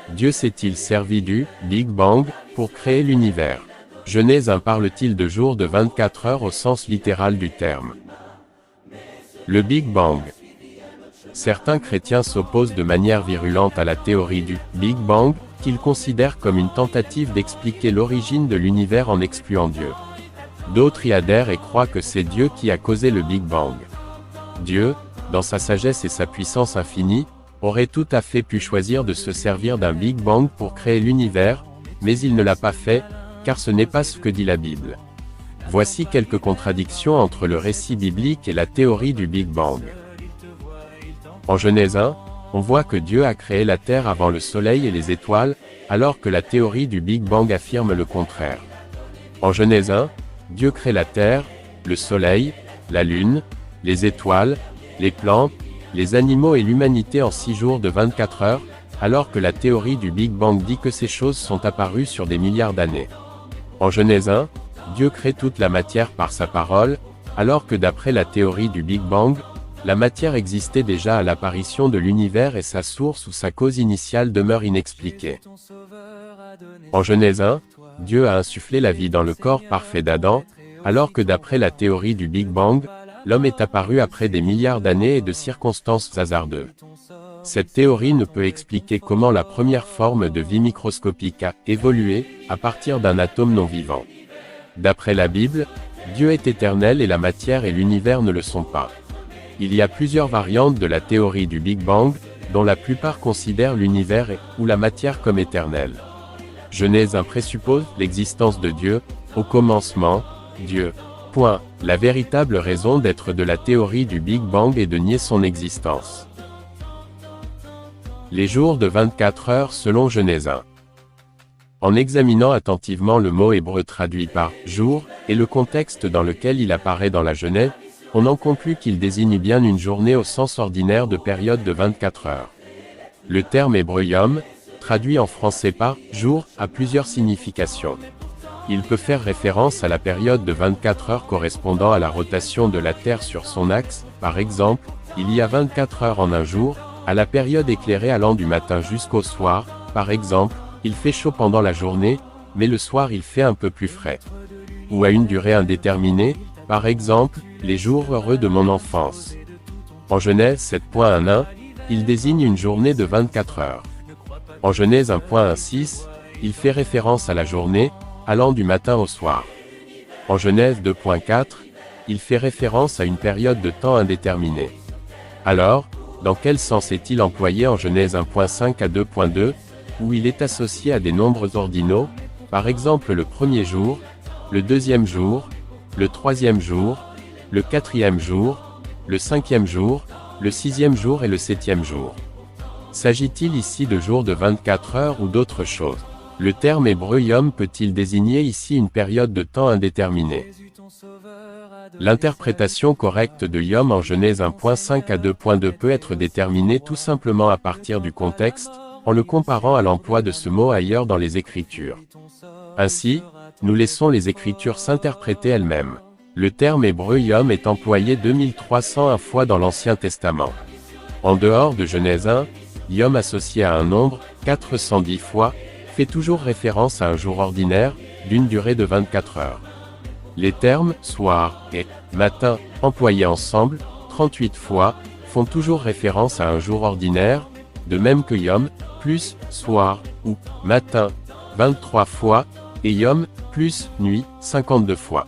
Dieu s'est-il servi du Big Bang pour créer l'univers? Genèse 1 parle-t-il de jours de 24 heures au sens littéral du terme? Le Big Bang. Certains chrétiens s'opposent de manière virulente à la théorie du Big Bang, qu'ils considèrent comme une tentative d'expliquer l'origine de l'univers en excluant Dieu. D'autres y adhèrent et croient que c'est Dieu qui a causé le Big Bang. Dieu, dans sa sagesse et sa puissance infinie, aurait tout à fait pu choisir de se servir d'un Big Bang pour créer l'univers, mais il ne l'a pas fait, car ce n'est pas ce que dit la Bible. Voici quelques contradictions entre le récit biblique et la théorie du Big Bang. En Genèse 1, on voit que Dieu a créé la Terre avant le Soleil et les étoiles, alors que la théorie du Big Bang affirme le contraire. En Genèse 1, Dieu crée la Terre, le Soleil, la Lune, les étoiles, les plantes, les animaux et l'humanité en 6 jours de 24 heures, alors que la théorie du Big Bang dit que ces choses sont apparues sur des milliards d'années. En Genèse 1, Dieu crée toute la matière par sa parole, alors que d'après la théorie du Big Bang, la matière existait déjà à l'apparition de l'univers et sa source ou sa cause initiale demeure inexpliquée. En Genèse 1, Dieu a insufflé la vie dans le corps parfait d'Adam, alors que d'après la théorie du Big Bang, l'homme est apparu après des milliards d'années et de circonstances hasardeuses. Cette théorie ne peut expliquer comment la première forme de vie microscopique a évolué, à partir d'un atome non vivant. D'après la Bible, Dieu est éternel et la matière et l'univers ne le sont pas. Il y a plusieurs variantes de la théorie du Big Bang, dont la plupart considèrent l'univers ou la matière comme éternelle. Genèse 1 présuppose l'existence de Dieu, au commencement, Dieu. Point. La véritable raison d'être de la théorie du Big Bang est de nier son existence. Les jours de 24 heures selon Genèse 1. En examinant attentivement le mot hébreu traduit par « jour » et le contexte dans lequel il apparaît dans la Genèse, on en conclut qu'il désigne bien une journée au sens ordinaire de période de 24 heures. Le terme hébreu yom, traduit en français par « jour », a plusieurs significations. Il peut faire référence à la période de 24 heures correspondant à la rotation de la Terre sur son axe, par exemple, il y a 24 heures en un jour, à la période éclairée allant du matin jusqu'au soir, par exemple, il fait chaud pendant la journée, mais le soir il fait un peu plus frais. Ou à une durée indéterminée, par exemple, les jours heureux de mon enfance. En Genèse 7.11, il désigne une journée de 24 heures. En Genèse 1.16, il fait référence à la journée, allant du matin au soir. En Genèse 2.4, il fait référence à une période de temps indéterminée. Alors, dans quel sens est-il employé en Genèse 1.5 à 2.2, où il est associé à des nombres ordinaux, par exemple le premier jour, le deuxième jour, le troisième jour, le quatrième jour, le cinquième jour, le sixième jour et le septième jour? S'agit-il ici de jours de 24 heures ou d'autre chose? Le terme hébreu yom peut-il désigner ici une période de temps indéterminée? L'interprétation correcte de yom en Genèse 1.5 à 2.2 peut être déterminée tout simplement à partir du contexte, en le comparant à l'emploi de ce mot ailleurs dans les Écritures. Ainsi, nous laissons les Écritures s'interpréter elles-mêmes. Le terme hébreu yom est employé 2301 fois dans l'Ancien Testament. En dehors de Genèse 1, yom associé à un nombre, 410 fois, fait toujours référence à un jour ordinaire, d'une durée de 24 heures. Les termes « soir » et « matin » employés ensemble, 38 fois, font toujours référence à un jour ordinaire, de même que yom, plus « soir » ou « matin » 23 fois, et yom, plus « nuit » 52 fois.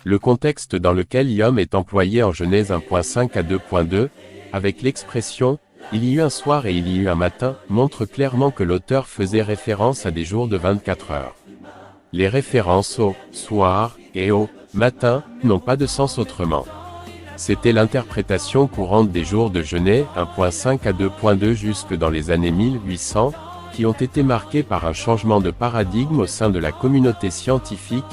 Le contexte dans lequel yom est employé en Genèse 1.5 à 2.2, avec l'expression « il y eut un soir et il y eut un matin » montre clairement que l'auteur faisait référence à des jours de 24 heures. Les références au « soir » et au « matin » n'ont pas de sens autrement. C'était l'interprétation courante des jours de Genèse 1.5 à 2.2 jusque dans les années 1800, qui ont été marqués par un changement de paradigme au sein de la communauté scientifique,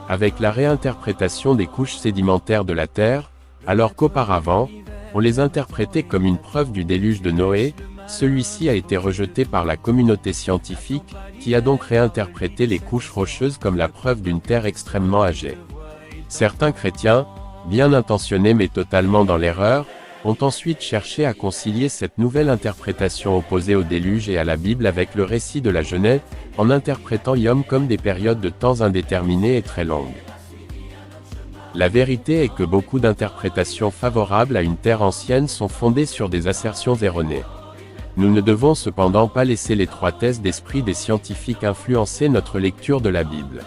avec la réinterprétation des couches sédimentaires de la Terre, alors qu'auparavant, on les interprétait comme une preuve du déluge de Noé. Celui-ci a été rejeté par la communauté scientifique, qui a donc réinterprété les couches rocheuses comme la preuve d'une Terre extrêmement âgée. Certains chrétiens, bien intentionnés mais totalement dans l'erreur, ont ensuite cherché à concilier cette nouvelle interprétation opposée au déluge et à la Bible avec le récit de la Genèse, en interprétant Yom comme des périodes de temps indéterminées et très longues. La vérité est que beaucoup d'interprétations favorables à une terre ancienne sont fondées sur des assertions erronées. Nous ne devons cependant pas laisser l'étroitesse d'esprit des scientifiques influencer notre lecture de la Bible.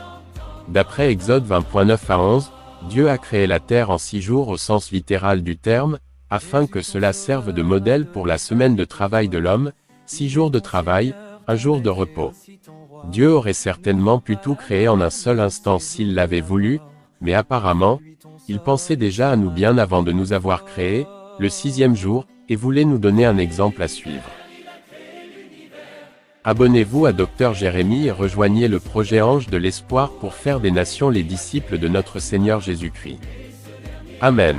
D'après Exode 20.9 à 11, Dieu a créé la terre en 6 jours au sens littéral du terme, afin que cela serve de modèle pour la semaine de travail de l'homme, 6 jours de travail, 1 jour de repos. Dieu aurait certainement pu tout créer en un seul instant s'il l'avait voulu, mais apparemment, il pensait déjà à nous bien avant de nous avoir créés, le 6e jour, et voulait nous donner un exemple à suivre. Abonnez-vous à Dr Jérémie et rejoignez le projet Ange de l'Espoir pour faire des nations les disciples de notre Seigneur Jésus-Christ. Amen.